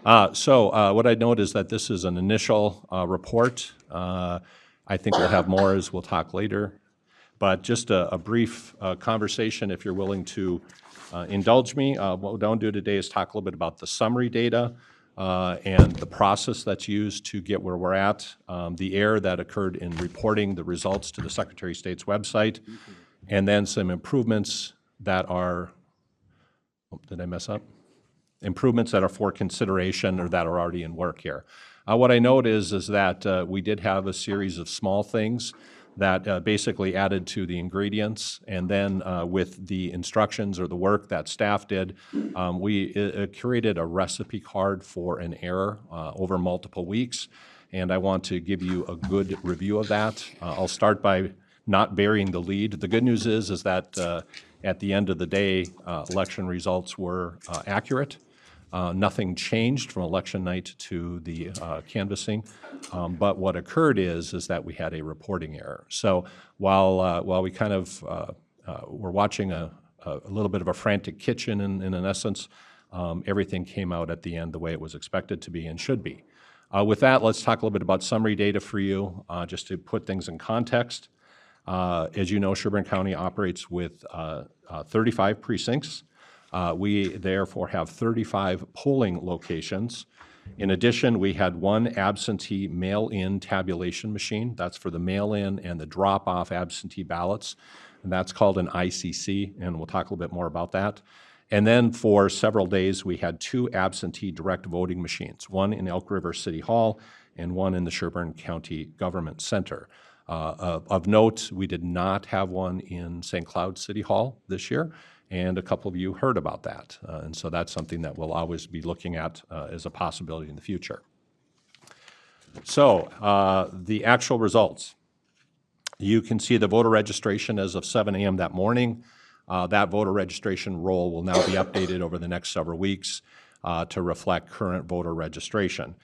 What I'd note is that this is an initial report. I think we'll have more as we'll talk later. But just a brief conversation, if you're willing to indulge me. What we're going to do today is talk a little bit about the summary data and the process that's used to get where we're at, the error that occurred in reporting the results to the Secretary of State's website, and then some improvements that are, did I mess up? Improvements that are for consideration or that are already in work here. What I note is that we did have a series of small things that basically added to the ingredients, and then with the instructions or the work that staff did, we created a recipe card for an error over multiple weeks, and I want to give you a good review of that. I'll start by not burying the lead. The good news is that at the end of the day, election results were accurate. Nothing changed from election night to the canvassing, but what occurred is that we had a reporting error. So while we kind of were watching a little bit of a frantic kitchen in an essence, everything came out at the end the way it was expected to be and should be. With that, let's talk a little bit about summary data for you, just to put things in context. As you know, Sherburne County operates with 35 precincts. We therefore have 35 polling locations. In addition, we had one absentee mail-in tabulation machine. That's for the mail-in and the drop-off absentee ballots, and that's called an ICC, and we'll talk a little bit more about that. And then for several days, we had two absentee direct voting machines, one in Elk River City Hall and one in the Sherburne County Government Center. Of note, we did not have one in St. Cloud City Hall this year, and a couple of you heard about that. And so that's something that we'll always be looking at as a possibility in the future. So the actual results. You can see the voter registration as of 7 a.m. that morning. That voter registration roll will now be updated over the next several weeks to reflect current voter registration.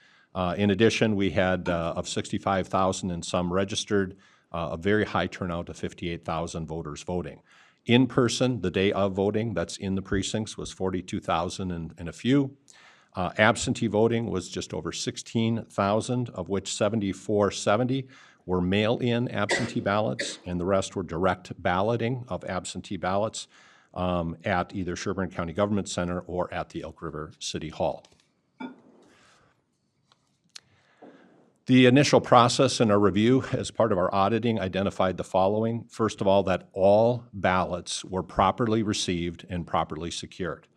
In addition, we had of 65,000 and some registered, a very high turnout of 58,000 voters voting. In person, the day of voting, that's in the precincts, was 42,000 and a few. Absentee voting was just over 16,000, of which 7,470 were mail-in absentee ballots, and the rest were direct balloting of absentee ballots at either Sherburne County Government Center or at the Elk River City Hall. The initial process in our review as part of our auditing identified the following. First of all, that all ballots were properly received and properly secured.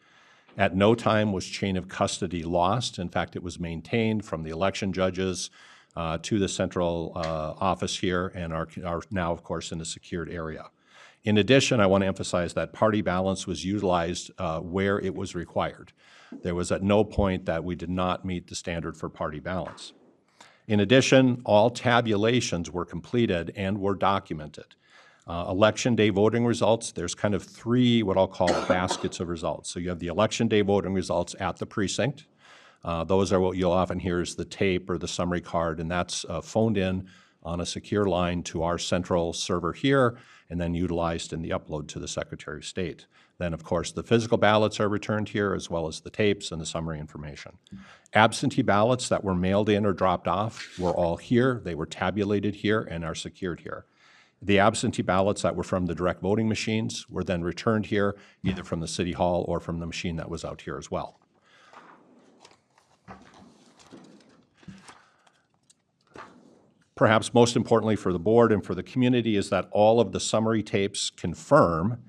At no time was chain of custody lost. In fact, it was maintained from the election judges to the central office here and are now, of course, in a secured area. In addition, I want to emphasize that party balance was utilized where it was required. There was at no point that we did not meet the standard for party balance. In addition, all tabulations were completed and were documented. Election day voting results, there's kind of three what I'll call baskets of results. So you have the election day voting results at the precinct. Those are what you'll often hear is the tape or the summary card, and that's phoned in on a secure line to our central server here and then utilized in the upload to the Secretary of State. Then, of course, the physical ballots are returned here as well as the tapes and the summary information. Absentee ballots that were mailed in or dropped off were all here. They were tabulated here and are secured here. The absentee ballots that were from the direct voting machines were then returned here, either from the City Hall or from the machine that was out here as well. Perhaps most importantly for the board and for the community is that all of the summary tapes confirm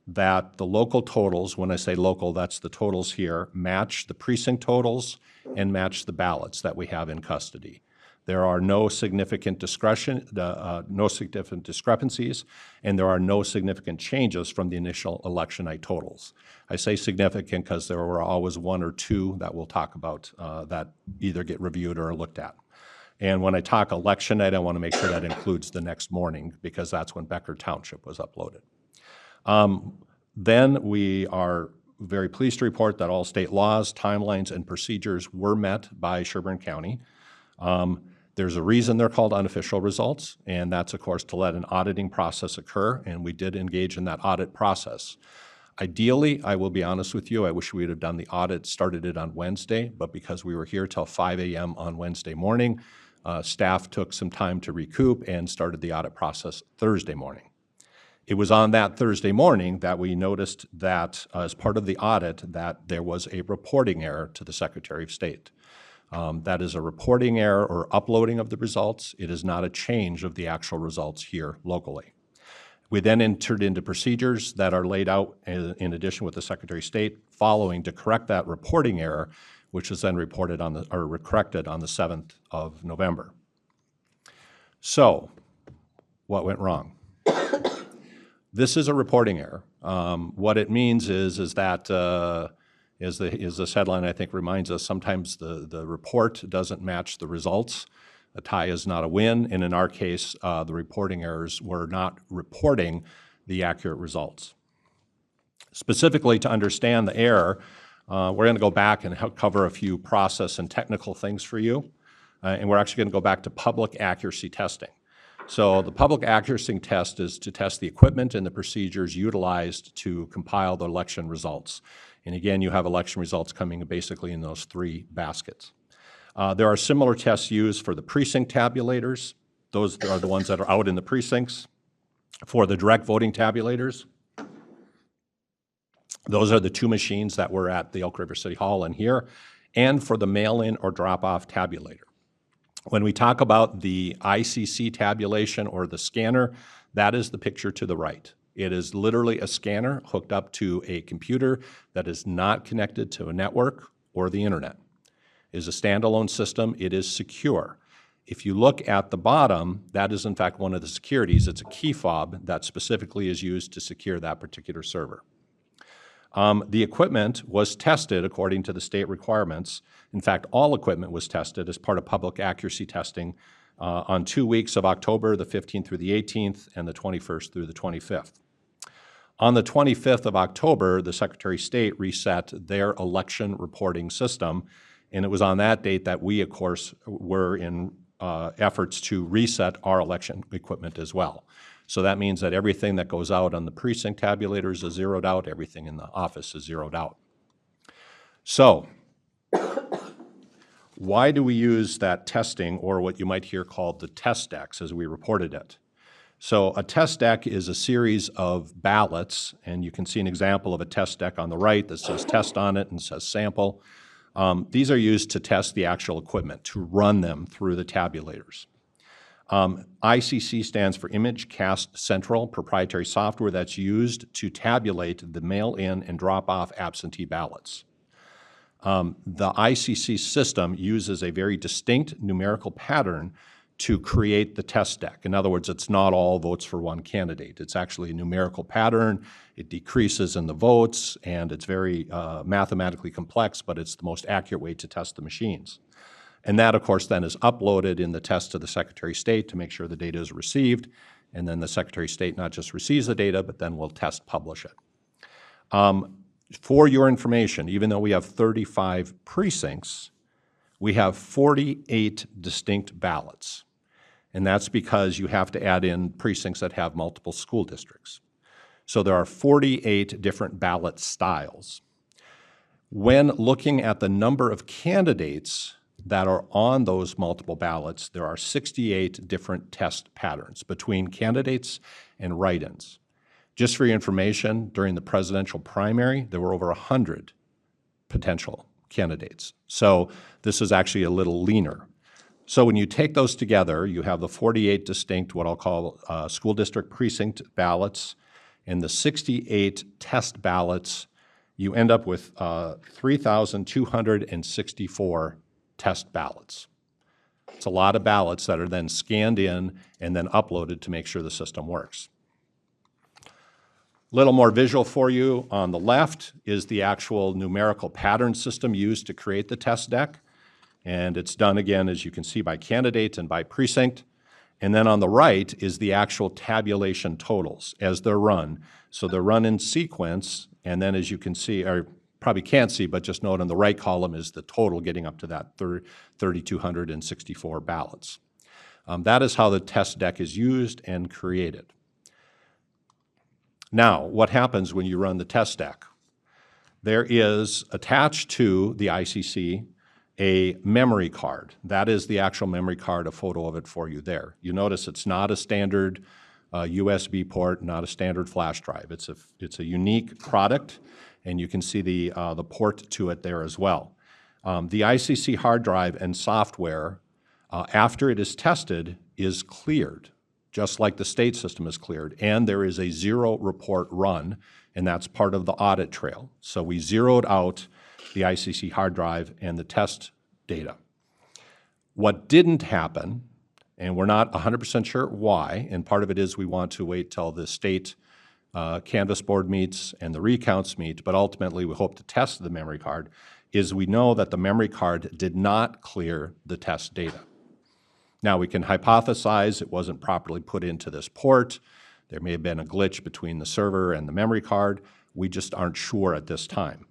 that the local totals, when I say local, that's the totals here, match the precinct totals and match the ballots that we have in custody. There are no significant discrepancies, and there are no significant changes from the initial election night totals. I say significant because there were always one or two that we'll talk about that either get reviewed or looked at. And when I talk election night, I want to make sure that includes the next morning because that's when Becker Township was uploaded. Then we are very pleased to report that all state laws, timelines, and procedures were met by Sherburne County. There's a reason they're called unofficial results, and that's, of course, to let an auditing process occur, and we did engage in that audit process. Ideally, I will be honest with you, I wish we would have done the audit, started it on Wednesday, but because we were here till 5 a.m. on Wednesday morning, staff took some time to recoup and started the audit process Thursday morning. It was on that Thursday morning that we noticed that as part of the audit that there was a reporting error to the Secretary of State. That is a reporting error or uploading of the results. It is not a change of the actual results here locally. We then entered into procedures that are laid out in addition with the Secretary of State following to correct that reporting error, which was then reported on corrected on the 7th of November. So, what went wrong? This is a reporting error. What it means is that, as this headline I think reminds us, sometimes the report doesn't match the results. A tie is not a win, and in our case, the reporting errors were not reporting the accurate results. Specifically, to understand the error, we're going to go back and cover a few process and technical things for you, and we're actually going to go back to public accuracy testing. So the public accuracy test is to test the equipment and the procedures utilized to compile the election results. And again, you have election results coming basically in those three baskets. There are similar tests used for the precinct tabulators. Those are the ones that are out in the precincts. For the direct voting tabulators, those are the two machines that were at the Elk River City Hall and here, and for the mail-in or drop-off tabulator. When we talk about the ICC tabulation or the scanner, that is the picture to the right. It is literally a scanner hooked up to a computer that is not connected to a network or the internet. It is a standalone system. It is secure. If you look at the bottom, that is in fact one of the securities. It's a key fob that specifically is used to secure that particular server. The equipment was tested according to the state requirements. In fact, all equipment was tested as part of public accuracy testing on 2 weeks of October, the 15th through the 18th, and the 21st through the 25th. On the 25th of October, the Secretary of State reset their election reporting system, and it was on that date that we, of course, were in efforts to reset our election equipment as well. So that means that everything that goes out on the precinct tabulators is zeroed out, everything in the office is zeroed out. So, why do we use that testing, or what you might hear called the test decks as we reported it? So a test deck is a series of ballots, and you can see an example of a test deck on the right that says test on it and says sample. These are used to test the actual equipment, to run them through the tabulators. ICC stands for Image Cast Central, proprietary software that's used to tabulate the mail-in and drop-off absentee ballots. The ICC system uses a very distinct numerical pattern to create the test deck. In other words, it's not all votes for one candidate. It's actually a numerical pattern. It decreases in the votes, and it's very mathematically complex, but it's the most accurate way to test the machines. And that, of course, then is uploaded in the test to the Secretary of State to make sure the data is received, and then the Secretary of State not just receives the data, but then will test publish it. For your information, even though we have 35 precincts, we have 48 distinct ballots. And that's because you have to add in precincts that have multiple school districts. So there are 48 different ballot styles. When looking at the number of candidates that are on those multiple ballots, there are 68 different test patterns between candidates and write-ins. Just for your information, during the presidential primary, there were over 100 potential candidates. So this is actually a little leaner. So when you take those together, you have the 48 distinct, what I'll call school district precinct ballots, and the 68 test ballots. You end up with 3,264 test ballots. It's a lot of ballots that are then scanned in and then uploaded to make sure the system works. A little more visual for you. On the left is the actual numerical pattern system used to create the test deck. And it's done, again, as you can see, by candidate and by precinct. And then on the right is the actual tabulation totals as they're run. So they're run in sequence, and then as you can see, or probably can't see, but just note on the right column is the total getting up to that 3,264 ballots. That is how the test deck is used and created. Now, what happens when you run the test stack? There is attached to the ICC a memory card. That is the actual memory card, a photo of it for you there. You notice it's not a standard USB port, not a standard flash drive. It's a unique product, and you can see the port to it there as well. The ICC hard drive and software, after it is tested, is cleared, just like the state system is cleared, and there is a zero report run, and that's part of the audit trail. So we zeroed out the ICC hard drive and the test data. What didn't happen, and we're not 100% sure why, and part of it is we want to wait till the state canvas board meets and the recounts meet, but ultimately we hope to test the memory card, is we know that the memory card did not clear the test data. Now, we can hypothesize it wasn't properly put into this port. There may have been a glitch between the server and the memory card. We just aren't sure at this time.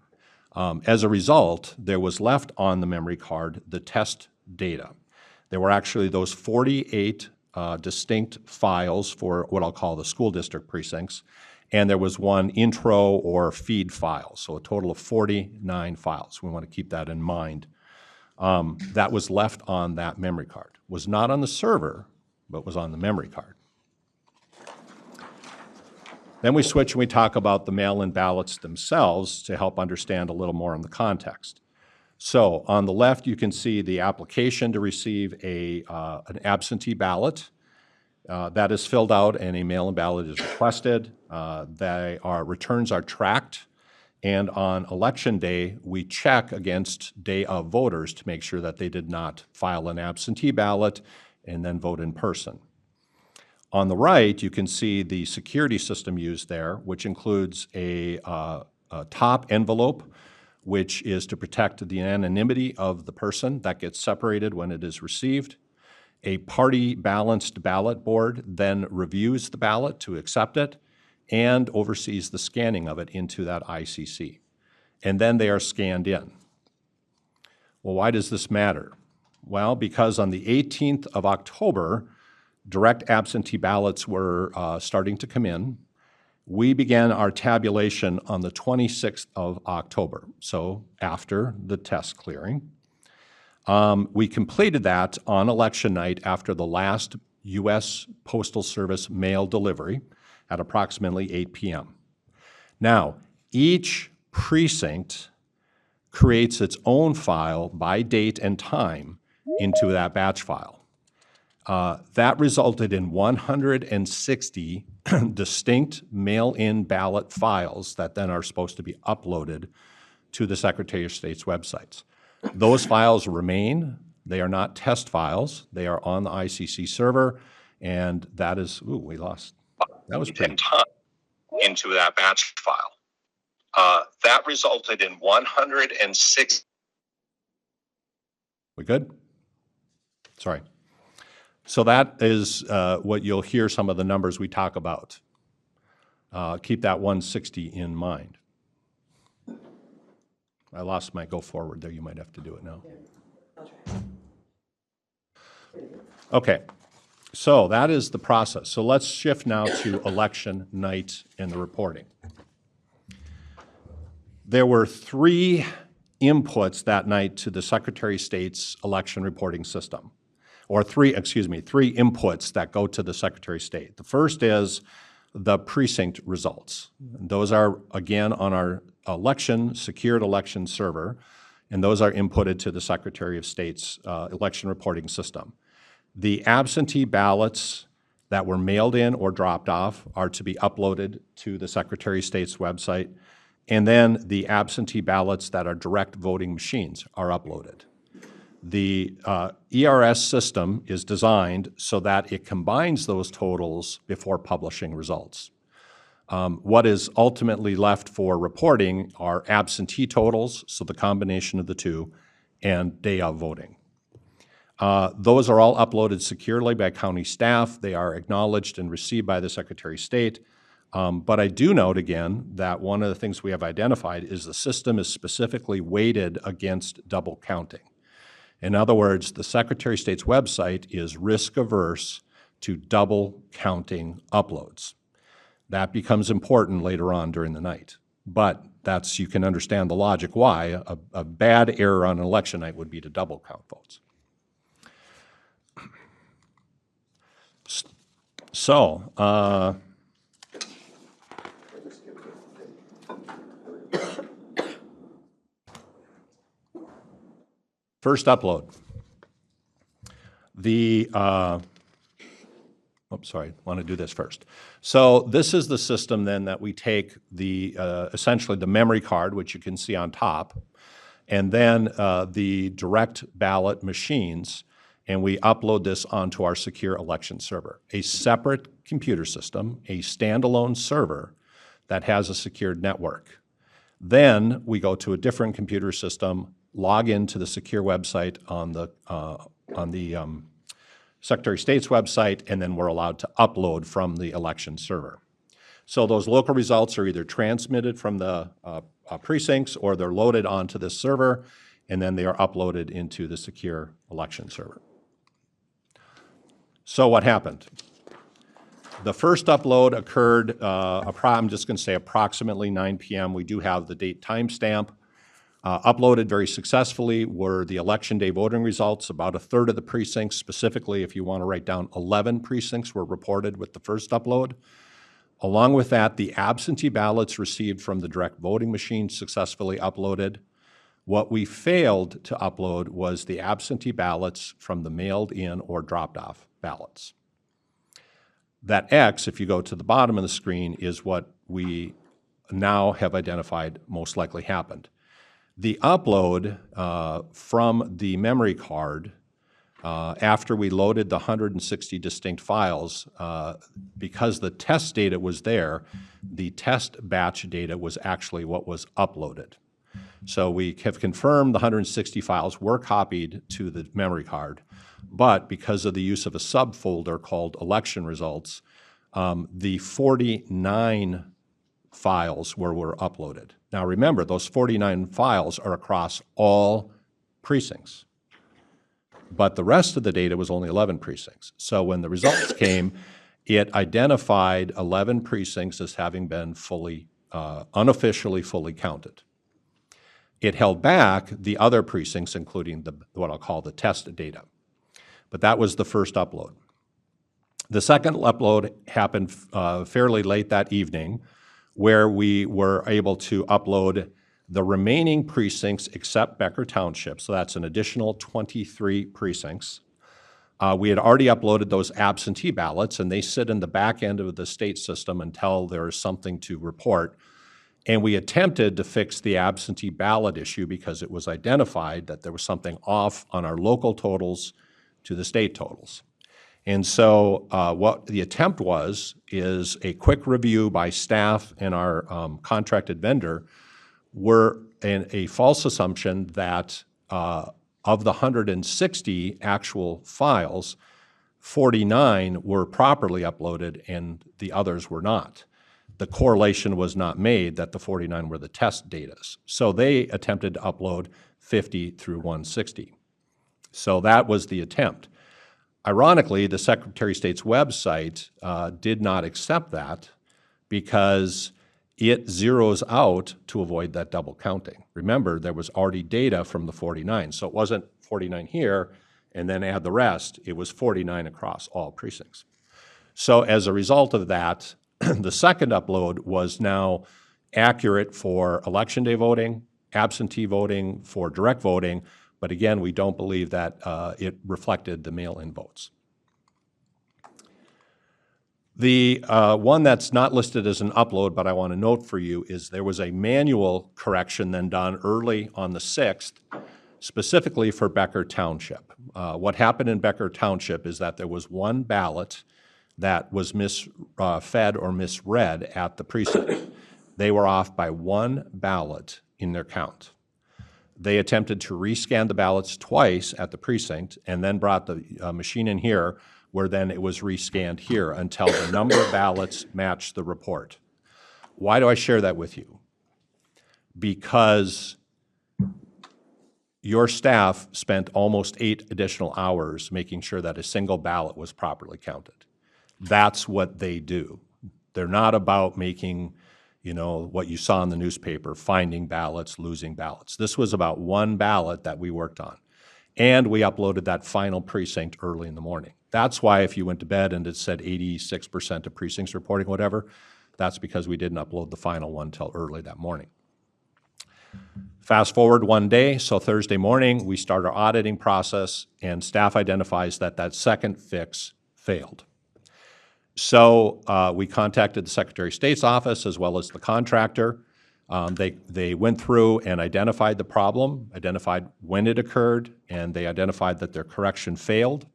As a result, there was left on the memory card the test data. There were actually those 48 distinct files for what I'll call the school district precincts, and there was one intro or feed file, so a total of 49 files. We want to keep that in mind. That was left on that memory card. Was not on the server, but was on the memory card. Then we switch and we talk about the mail-in ballots themselves to help understand a little more on the context. So on the left, you can see the application to receive an absentee ballot. That is filled out and a mail-in ballot is requested. Returns are tracked, and on election day, we check against day of voters to make sure that they did not file an absentee ballot and then vote in person. On the right, you can see the security system used there, which includes a top envelope, which is to protect the anonymity of the person that gets separated when it is received. A party-balanced ballot board then reviews the ballot to accept it and oversees the scanning of it into that ICC. And then they are scanned in. Well, why does this matter? Well, because on the 18th of October, direct absentee ballots were starting to come in. We began our tabulation on the 26th of October, so after the test clearing. We completed that on election night after the last U.S. Postal Service mail delivery at approximately 8 p.m. Now, each precinct creates its own file by date and time into that batch file. That resulted in 160 distinct mail-in ballot files that then are supposed to be uploaded to the Secretary of State's websites. Those files remain. They are not test files. They are on the ICC server, and that is, we lost. That was pretty. Into that batch file. That resulted in 106. We good? Sorry. So that is what you'll hear some of the numbers we talk about. Keep that 160 in mind. I lost my go forward there. You might have to do it now. Okay, so that is the process. So let's shift now to election night and the reporting. There were three inputs that night to the Secretary of State's election reporting system. Or three inputs that go to the Secretary of State. The first is the precinct results. Those are, again, on our secured election server, and those are inputted to the Secretary of State's election reporting system. The absentee ballots that were mailed in or dropped off are to be uploaded to the Secretary of State's website, and then the absentee ballots that are direct voting machines are uploaded. The ERS system is designed so that it combines those totals before publishing results. What is ultimately left for reporting are absentee totals, so the combination of the two, and day of voting. Those are all uploaded securely by county staff. They are acknowledged and received by the Secretary of State. But I do note again that one of the things we have identified is the system is specifically weighted against double counting. In other words, the Secretary of State's website is risk-averse to double counting uploads. That becomes important later on during the night. But you can understand the logic why a bad error on an election night would be to double count votes. So, first upload. Sorry, I want to do this first. So this is the system then that we take essentially the memory card, which you can see on top, and then the direct ballot machines, and we upload this onto our secure election server, a separate computer system, a standalone server that has a secured network. Then we go to a different computer system, log into the secure website on the Secretary of State's website, and then we're allowed to upload from the election server. So those local results are either transmitted from the precincts or they're loaded onto this server, and then they are uploaded into the secure election server. So what happened? The first upload occurred, I'm just going to say approximately 9 p.m. We do have the date timestamp. Uploaded very successfully were the election day voting results. About a third of the precincts, specifically if you want to write down 11 precincts, were reported with the first upload. Along with that, the absentee ballots received from the direct voting machine successfully uploaded. What we failed to upload was the absentee ballots from the mailed in or dropped off ballots. That X, if you go to the bottom of the screen, is what we now have identified most likely happened. The upload from the memory card, after we loaded the 160 distinct files, because the test data was there, the test batch data was actually what was uploaded. So we have confirmed the 160 files were copied to the memory card, but because of the use of a subfolder called election results, the 49 files were uploaded. Now remember, those 49 files are across all precincts, but the rest of the data was only 11 precincts. So when the results came, it identified 11 precincts as having been unofficially fully counted. It held back the other precincts, including what I'll call the test data. But that was the first upload. The second upload happened fairly late that evening, where we were able to upload the remaining precincts except Becker Township. So that's an additional 23 precincts. We had already uploaded those absentee ballots, and they sit in the back end of the state system until there is something to report. And we attempted to fix the absentee ballot issue because it was identified that there was something off on our local totals to the state totals. And so what the attempt is a quick review by staff and our contracted vendor were a false assumption that of the 160 actual files, 49 were properly uploaded and the others were not. The correlation was not made that the 49 were the test data. So they attempted to upload 50 through 160. So that was the attempt. Ironically, the Secretary of State's website did not accept that because it zeroes out to avoid that double counting. Remember, there was already data from the 49, so it wasn't 49 here and then add the rest. It was 49 across all precincts. So as a result of that, the second upload was now accurate for Election Day voting, absentee voting, for direct voting, but again, we don't believe that it reflected the mail-in votes. The one that's not listed as an upload, but I want to note for you, is there was a manual correction then done early on the 6th, specifically for Becker Township. What happened in Becker Township is that there was one ballot that was misfed or misread at the precinct. They were off by one ballot in their count. They attempted to rescan the ballots twice at the precinct and then brought the machine in here, where then it was rescanned here until the number of ballots matched the report. Why do I share that with you? Because your staff spent almost 8 additional hours making sure that a single ballot was properly counted. That's what they do. They're not about making, what you saw in the newspaper, finding ballots, losing ballots. This was about one ballot that we worked on. And we uploaded that final precinct early in the morning. That's why if you went to bed and it said 86% of precincts reporting whatever, that's because we didn't upload the final one till early that morning. Fast forward one day, so Thursday morning, we start our auditing process, and staff identifies that that second fix failed. So we contacted the Secretary of State's office as well as the contractor. They went through and identified the problem, identified when it occurred, and they identified that their correction failed.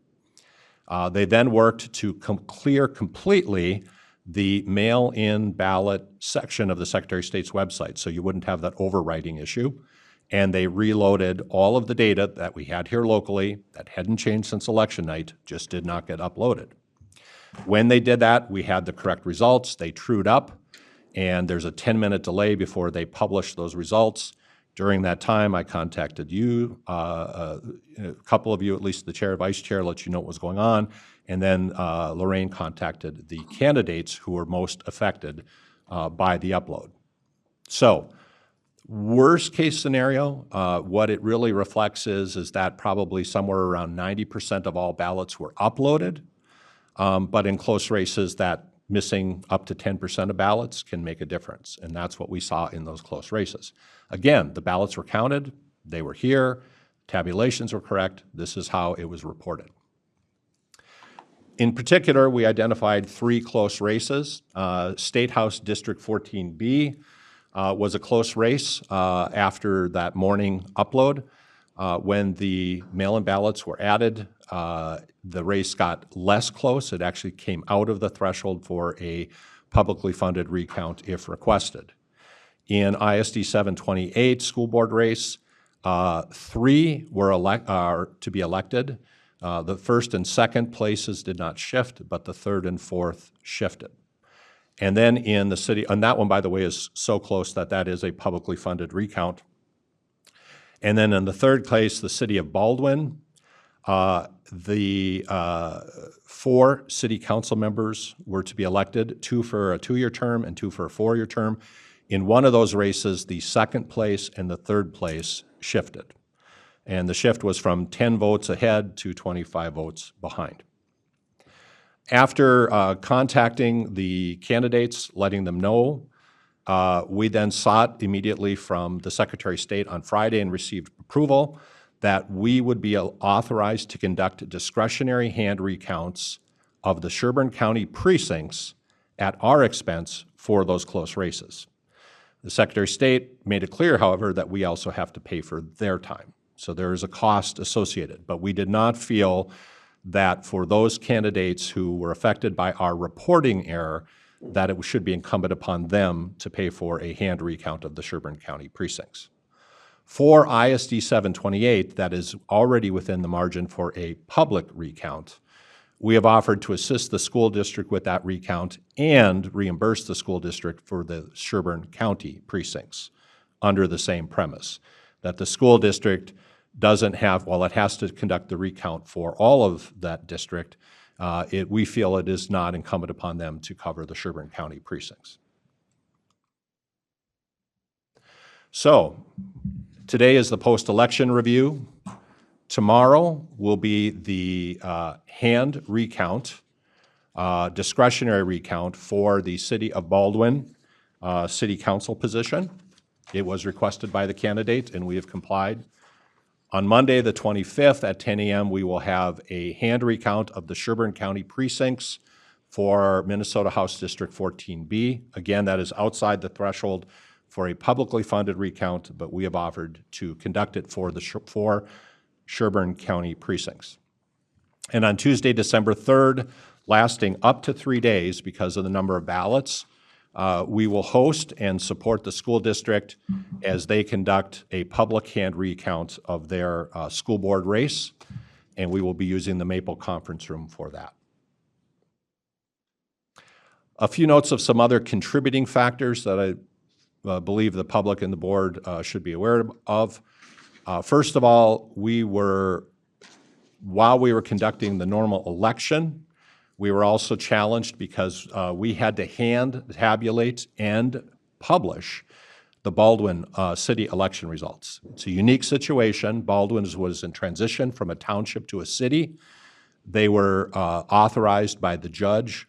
They then worked to clear completely the mail-in ballot section of the Secretary of State's website, so you wouldn't have that overwriting issue. And they reloaded all of the data that we had here locally that hadn't changed since election night, just did not get uploaded. When they did that, we had the correct results. They trued up, and there's a 10-minute delay before they publish those results. During that time, I contacted you, a couple of you, at least the chair, vice chair, let you know what was going on, and then Lorraine contacted the candidates who were most affected by the upload. So, worst case scenario, what it really reflects is that probably somewhere around 90% of all ballots were uploaded, but in close races, that missing up to 10% of ballots can make a difference, and that's what we saw in those close races. Again, the ballots were counted, they were here, tabulations were correct, this is how it was reported. In particular, we identified 3 close races. State House District 14B was a close race after that morning upload. When the mail-in ballots were added, the race got less close. It actually came out of the threshold for a publicly funded recount if requested. In ISD 728 school board race, 3 were to be elected. The first and second places did not shift, but the third and fourth shifted. And then in the city, and that one, by the way, is so close that that is a publicly funded recount. And then in the third place, the city of Baldwin, the 4 city council members were to be elected, 2 for a 2-year term and 2 for a 4-year term. In one of those races, the second place and the third place shifted. And the shift was from 10 votes ahead to 25 votes behind. After contacting the candidates, letting them know, we then sought immediately from the Secretary of State on Friday and received approval that we would be authorized to conduct discretionary hand recounts of the Sherburne County precincts at our expense for those close races. The Secretary of State made it clear, however, that we also have to pay for their time. So there is a cost associated, but we did not feel that for those candidates who were affected by our reporting error, that it should be incumbent upon them to pay for a hand recount of the Sherburne County precincts. For ISD 728, that is already within the margin for a public recount, we have offered to assist the school district with that recount and reimburse the school district for the Sherburne County precincts under the same premise, that the school district doesn't have, while it has to conduct the recount for all of that district, we feel it is not incumbent upon them to cover the Sherburne County precincts. So, today is the post-election review. Tomorrow will be the hand recount, discretionary recount for the City of Baldwin City Council position. It was requested by the candidate, and we have complied. On Monday, the 25th at 10 a.m., we will have a hand recount of the Sherburne County precincts for Minnesota House District 14B. Again, that is outside the threshold for a publicly funded recount, but we have offered to conduct it for the 4 Sherburne County precincts. And on Tuesday, December 3rd, lasting up to 3 days because of the number of ballots, we will host and support the school district as they conduct a public hand recount of their school board race, and we will be using the Maple Conference Room for that. A few notes of some other contributing factors that I believe the public and the board should be aware of. First of all, while we were conducting the normal election, We were also challenged because we had to hand tabulate and publish the Baldwin city election results. It's a unique situation. Baldwin was in transition from a township to a city. They were authorized by the judge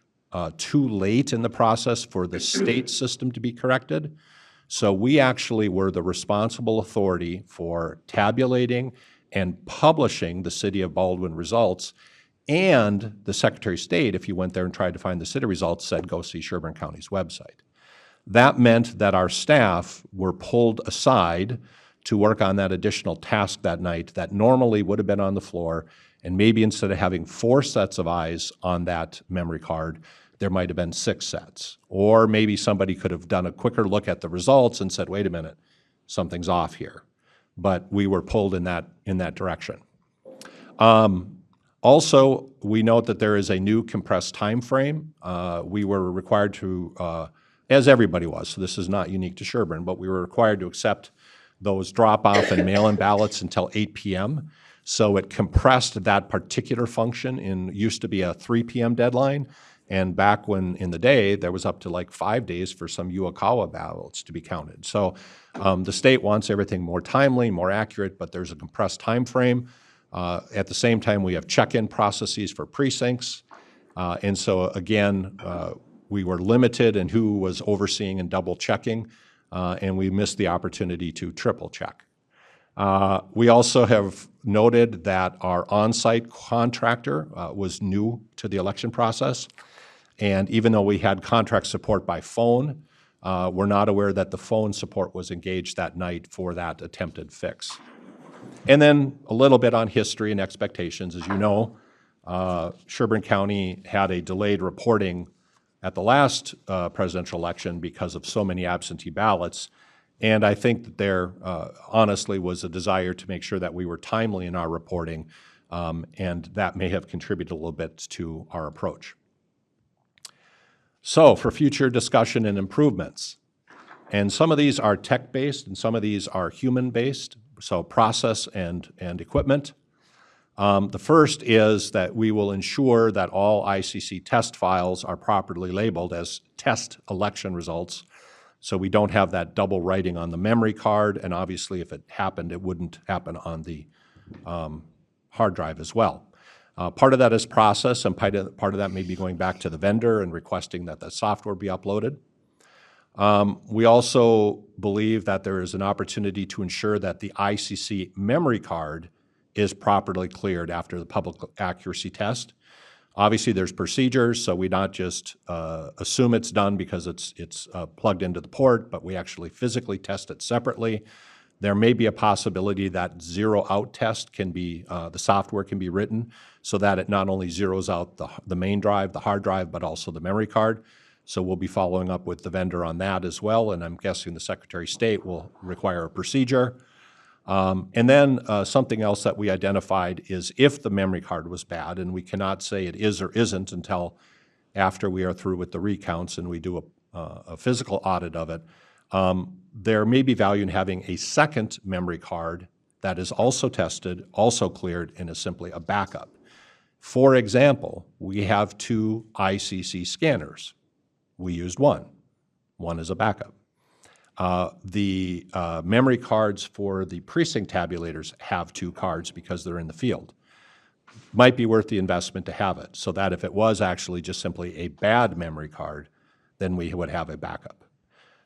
too late in the process for the state system to be corrected. So we actually were the responsible authority for tabulating and publishing the city of Baldwin results. And the Secretary of State, if you went there and tried to find the city results, said go see Sherburne County's website. That meant that our staff were pulled aside to work on that additional task that night that normally would have been on the floor, and maybe instead of having 4 sets of eyes on that memory card, there might have been 6 sets. Or maybe somebody could have done a quicker look at the results and said, wait a minute, something's off here. But we were pulled in that direction. Also, we note that there is a new compressed time frame. We were required to, as everybody was, so this is not unique to Sherburne, but we were required to accept those drop-off and mail-in ballots until 8 p.m. So it compressed that particular function. Used to be a 3 p.m. deadline, and back when in the day, there was up to like 5 days for some Uakawa ballots to be counted. So the state wants everything more timely, more accurate, but there's a compressed time frame. At the same time, we have check-in processes for precincts. And so again, we were limited in who was overseeing and double-checking, and we missed the opportunity to triple-check. We also have noted that our on-site contractor was new to the election process, and even though we had contract support by phone, we're not aware that the phone support was engaged that night for that attempted fix. And then a little bit on history and expectations. As you know, Sherburne County had a delayed reporting at the last presidential election because of so many absentee ballots. And I think that there honestly was a desire to make sure that we were timely in our reporting, and that may have contributed a little bit to our approach. So for future discussion and improvements, and some of these are tech-based and some of these are human-based, so process and equipment. The first is that we will ensure that all ICC test files are properly labeled as test election results, so we don't have that double writing on the memory card, and obviously if it happened, it wouldn't happen on the hard drive as well. Part of that is process, and part of that may be going back to the vendor and requesting that the software be uploaded. We also believe that there is an opportunity to ensure that the ICC memory card is properly cleared after the public accuracy test. Obviously, there's procedures, so we not just assume it's done because it's plugged into the port, but we actually physically test it separately. There may be a possibility that zero-out test can be, the software can be written so that it not only zeroes out the main drive, the hard drive, but also the memory card. So we'll be following up with the vendor on that as well, and I'm guessing the Secretary of State will require a procedure. And then something else that we identified is if the memory card was bad, and we cannot say it is or isn't until after we are through with the recounts and we do a physical audit of it, there may be value in having a second memory card that is also tested, also cleared, and is simply a backup. For example, we have 2 ICC scanners. We used one. One is a backup. The memory cards for the precinct tabulators have 2 cards because they're in the field. Might be worth the investment to have it so that if it was actually just simply a bad memory card, then we would have a backup.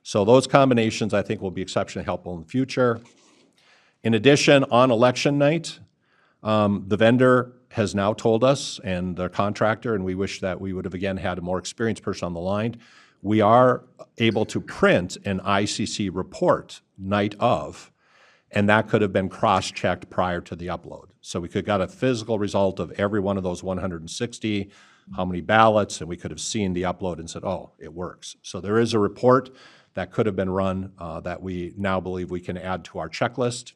So those combinations I think will be exceptionally helpful in the future. In addition, on election night, the vendor has now told us, and their contractor, and we wish that we would have again had a more experienced person on the line, we are able to print an ICC report night of, and that could have been cross-checked prior to the upload. So we could have got a physical result of every one of those 160, how many ballots, and we could have seen the upload and said, oh, it works. So there is a report that could have been run that we now believe we can add to our checklist.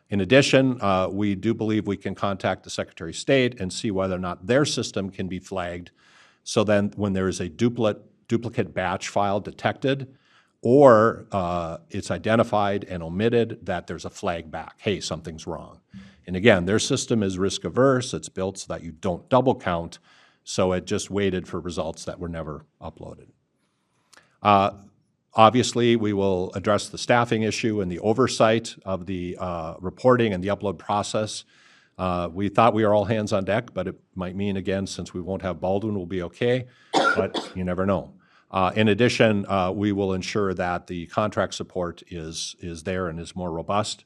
In addition, we do believe we can contact the Secretary of State and see whether or not their system can be flagged, so then when there is a duplicate batch file detected, or it's identified and omitted, that there's a flag back, hey, something's wrong. And again, their system is risk averse, it's built so that you don't double count, So it just waited for results that were never uploaded. Obviously, we will address the staffing issue and the oversight of the reporting and the upload process. We thought we were all hands on deck, but it might mean, again, since we won't have Baldwin, we'll be okay, but you never know. In addition, we will ensure that the contract support is there and is more robust.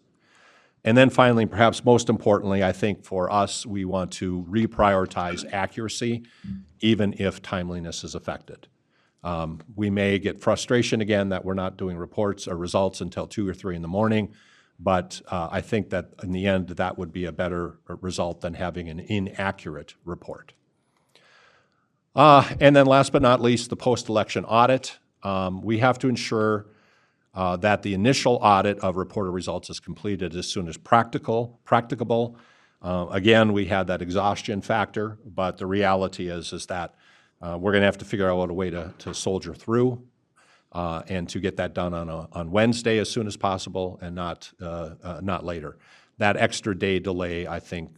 And then finally, perhaps most importantly, I think for us, we want to reprioritize accuracy, even if timeliness is affected. We may get frustration again that we're not doing reports or results until 2 or 3 in the morning, but I think that in the end, that would be a better result than having an inaccurate report. And then last but not least, the post-election audit. We have to ensure that the initial audit of reported results is completed as soon as practicable. Again, we had that exhaustion factor, but the reality is that we're going to have to figure out a way to soldier through and to get that done on Wednesday as soon as possible and not later. That extra day delay, I think,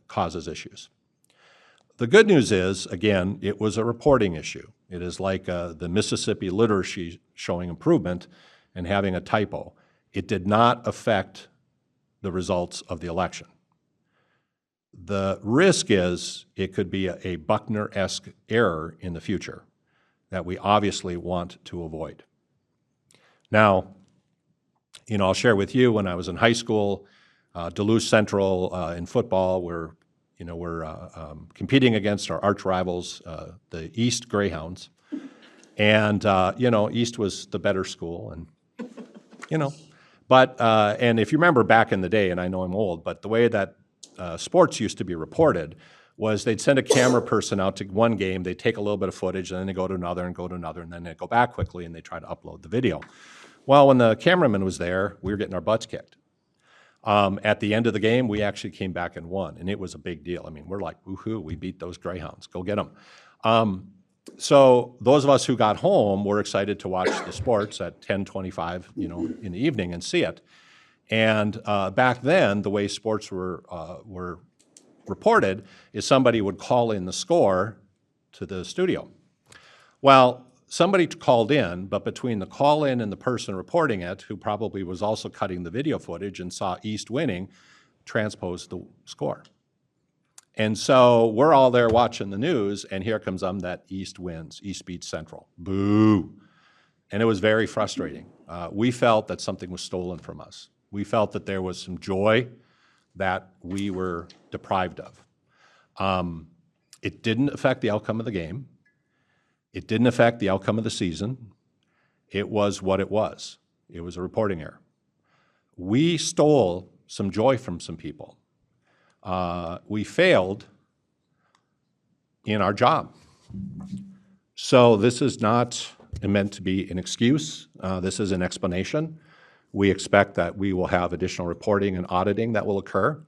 causes issues. The good news is, again, it was a reporting issue. It is like the Mississippi literacy showing improvement and having a typo. It did not affect the results of the election. The risk is it could be a Buckner-esque error in the future that we obviously want to avoid. Now, I'll share with you when I was in high school, Duluth Central in football, we're competing against our arch rivals, the East Greyhounds. And, East was the better school. And, and if you remember back in the day, and I know I'm old, but the way that sports used to be reported was they'd send a camera person out to one game, they'd take a little bit of footage, and then they'd go to another, and then they'd go back quickly, and they'd try to upload the video. Well, when the cameraman was there, we were getting our butts kicked. At the end of the game, we actually came back and won, and it was a big deal. I mean, we're like, woohoo, we beat those Greyhounds, go get them. So those of us who got home were excited to watch the sports at 10:25, in the evening and see it. And back then, the way sports were reported is somebody would call in the score to the studio. Well, somebody called in, but between the call-in and the person reporting it, who probably was also cutting the video footage and saw East winning, transposed the score. And so we're all there watching the news, and here comes that East wins. East beats Central. Boo. And it was very frustrating. We felt that something was stolen from us. We felt that there was some joy that we were deprived of. It didn't affect the outcome of the game. It didn't affect the outcome of the season. It was what it was. It was a reporting error. We stole some joy from some people. We failed in our job. So this is not meant to be an excuse. This is an explanation. We expect that we will have additional reporting and auditing that will occur.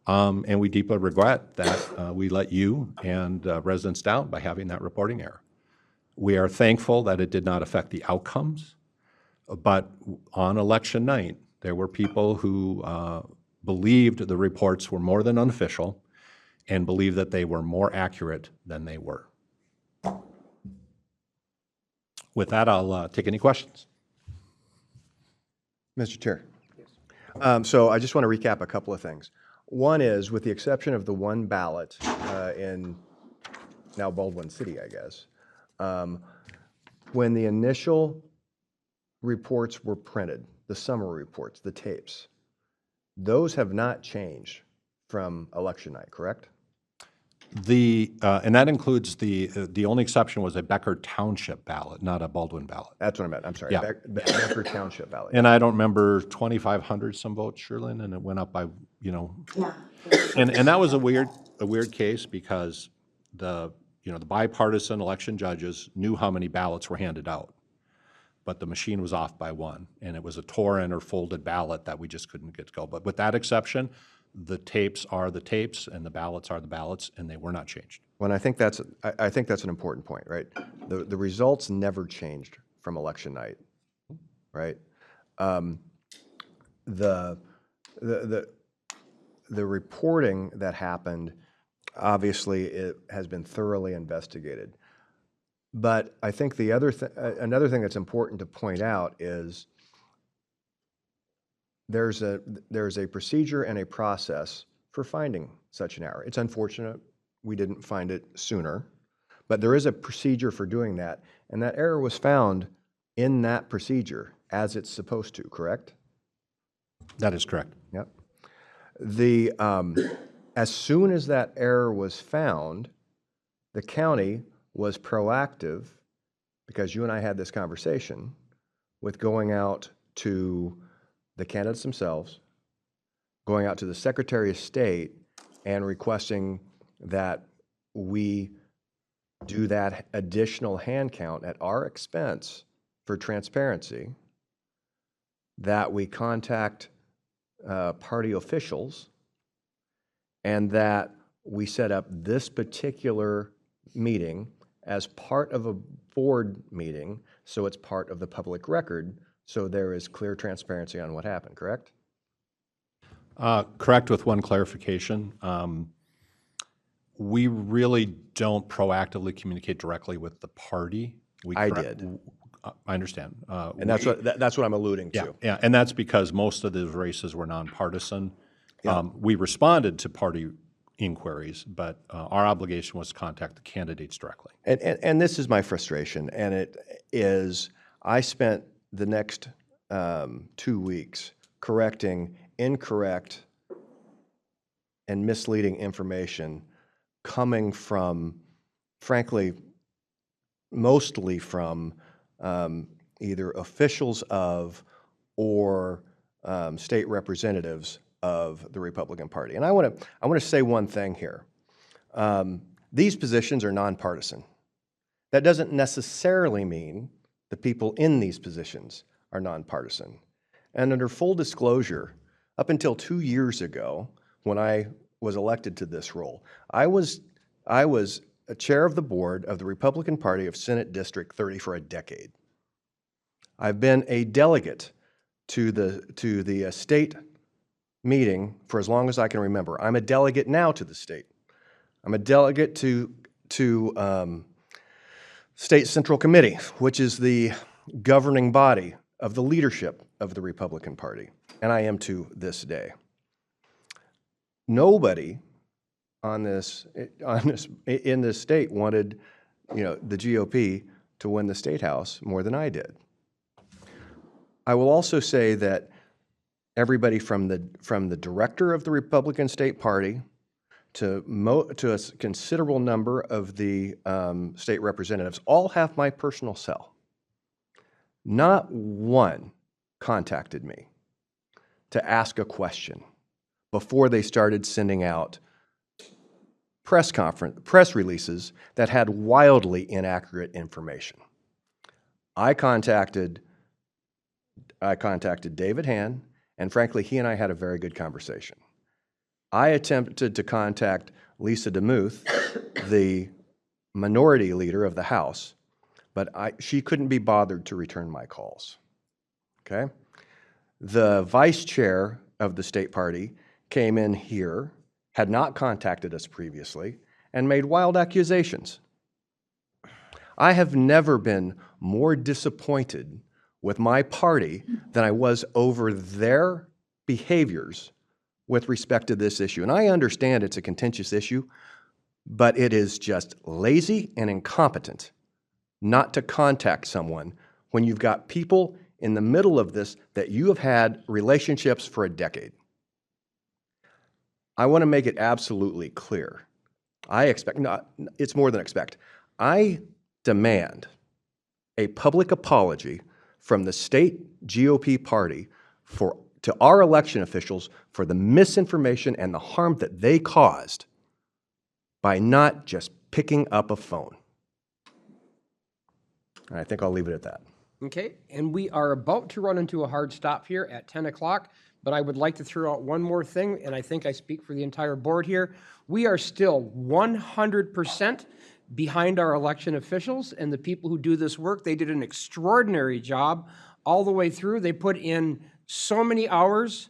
And we deeply regret that we let you and residents down by having that reporting error. We are thankful that it did not affect the outcomes, but on election night, there were people who believed the reports were more than unofficial and believed that they were more accurate than they were. With that, I'll take any questions. Mr. Chair. So I just want to recap a couple of things. One is, with the exception of the one ballot in now Baldwin City, I guess, when the initial reports were printed, the summary reports, the tapes, those have not changed from election night, correct? And that includes the only exception was a Becker Township ballot, not a Baldwin ballot. That's what I meant. I'm sorry. Yeah. Becker Township ballot. And I don't remember 2,500 some votes, Sherlyn, and it went up by, Yeah. And that was a weird case because the bipartisan election judges knew how many ballots were handed out, but the machine was off by one, and it was a torn or folded ballot that we just couldn't get to go. But with that exception, the tapes are the tapes and the ballots are the ballots, and they were not changed. Well, I think that's an important point, right? The results never changed from election night, right? The reporting that happened Obviously, it has been thoroughly investigated. But I think the other another thing that's important to point out is there's a procedure and a process for finding such an error. It's unfortunate we didn't find it sooner, but there is a procedure for doing that, and that error was found in that procedure as it's supposed to, correct? That is correct. Yep. As soon as that error was found, the county was proactive, because you and I had this conversation, with going out to the candidates themselves, going out to the Secretary of State and requesting that we do that additional hand count at our expense for transparency, that we contact party officials, and that we set up this particular meeting as part of a board meeting, so it's part of the public record, so there is clear transparency on what happened, correct? Correct, with one clarification. We really don't proactively communicate directly with the party. I did. I understand. And that's what I'm alluding to. Yeah, and that's because most of those races were nonpartisan. Yeah. We responded to party inquiries, but our obligation was to contact the candidates directly. And this is my frustration, and it is, I spent the next 2 weeks correcting incorrect and misleading information coming from, frankly, mostly from either officials of or state representatives of the Republican Party. And I want to say one thing here. These positions are nonpartisan. That doesn't necessarily mean the people in these positions are nonpartisan. And under full disclosure, up until 2 years ago, when I was elected to this role, I was a chair of the board of the Republican Party of Senate District 30 for a decade. I've been a delegate to the state meeting for as long as I can remember. I'm a delegate now to the state. I'm a delegate to State Central Committee, which is the governing body of the leadership of the Republican Party, and I am to this day. Nobody in this state wanted, the GOP to win the state house more than I did. I will also say that everybody from the director of the Republican State Party to a considerable number of the state representatives all have my personal cell. Not one contacted me to ask a question before they started sending out press releases that had wildly inaccurate information. I contacted David Hann, and frankly, he and I had a very good conversation. I attempted to contact Lisa DeMuth, the minority leader of the House, but she couldn't be bothered to return my calls. Okay? The vice chair of the state party came in here, had not contacted us previously, and made wild accusations. I have never been more disappointed with my party than I was over their behaviors with respect to this issue. And I understand it's a contentious issue, but it is just lazy and incompetent not to contact someone when you've got people in the middle of this that you have had relationships for a decade. I want to make it absolutely clear. It's more than expect. I demand a public apology from the state GOP party to our election officials for the misinformation and the harm that they caused by not just picking up a phone. And I think I'll leave it at that. Okay, and we are about to run into a hard stop here at 10 o'clock, but I would like to throw out one more thing, and I think I speak for the entire board here. We are still 100% behind our election officials and the people who do this work. They did an extraordinary job all the way through. They put in so many hours.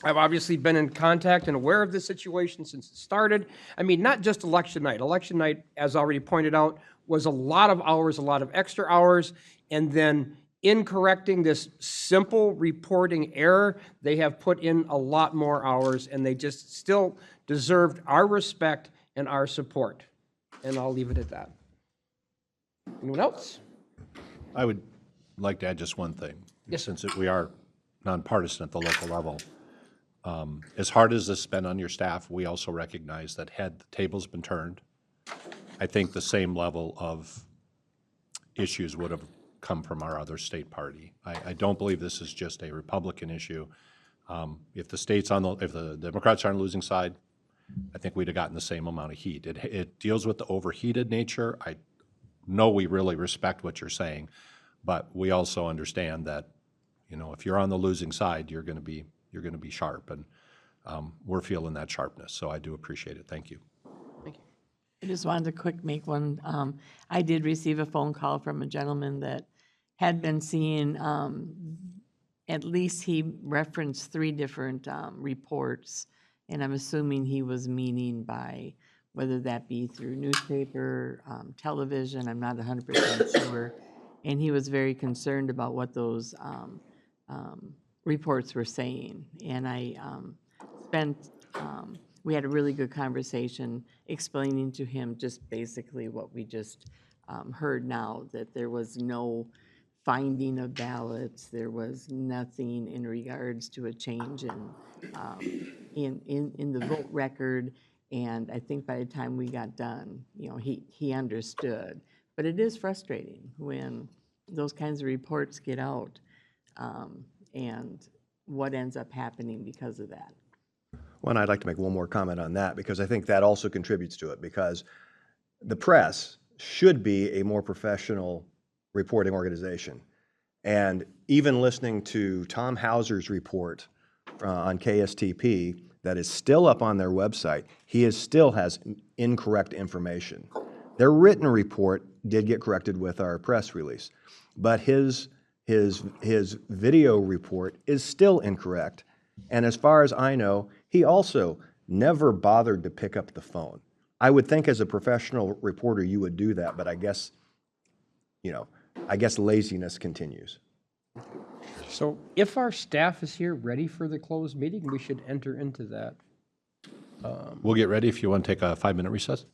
I've obviously been in contact and aware of this situation since it started. I mean, not just election night. Election night, as already pointed out, was a lot of hours, a lot of extra hours, and then in correcting this simple reporting error, they have put in a lot more hours, and they just still deserved our respect and our support. And I'll leave it at that. Anyone else? I would like to add just one thing. Yes, sir. Since we are nonpartisan at the local level, as hard as this has been on your staff, we also recognize that had the tables been turned, I think the same level of issues would have come from our other state party. I don't believe this is just a Republican issue. If the Democrats are on the losing side, I think we'd have gotten the same amount of heat. It deals with the overheated nature. I know we really respect what you're saying, but we also understand that, you know, if you're on the losing side, you're going to be sharp, and we're feeling that sharpness. So I do appreciate it. Thank you. I just wanted to make one. I did receive a phone call from a gentleman that had been seeing, at least he referenced 3 different reports, and I'm assuming he was meaning by whether that be through newspaper, television, I'm not 100% sure. And he was very concerned about what those reports were saying. And I we had a really good conversation explaining to him just basically what we just heard now, that there was no finding of ballots, there was nothing in regards to a change in the vote record. And I think by the time we got done, you know, he understood. But it is frustrating when those kinds of reports get out, and what ends up happening because of that. Well, and I'd like to make one more comment on that, because I think that also contributes to it, because the press should be a more professional reporting organization. And even listening to Tom Hauser's report on KSTP that is still up on their website, still has incorrect information. Their written report did get corrected with our press release, but his video report is still incorrect. And as far as I know, he also never bothered to pick up the phone. I would think as a professional reporter you would do that, but I guess, you know, laziness continues. So if our staff is here ready for the closed meeting, we should enter into that. We'll get ready if you want to take a 5-minute recess.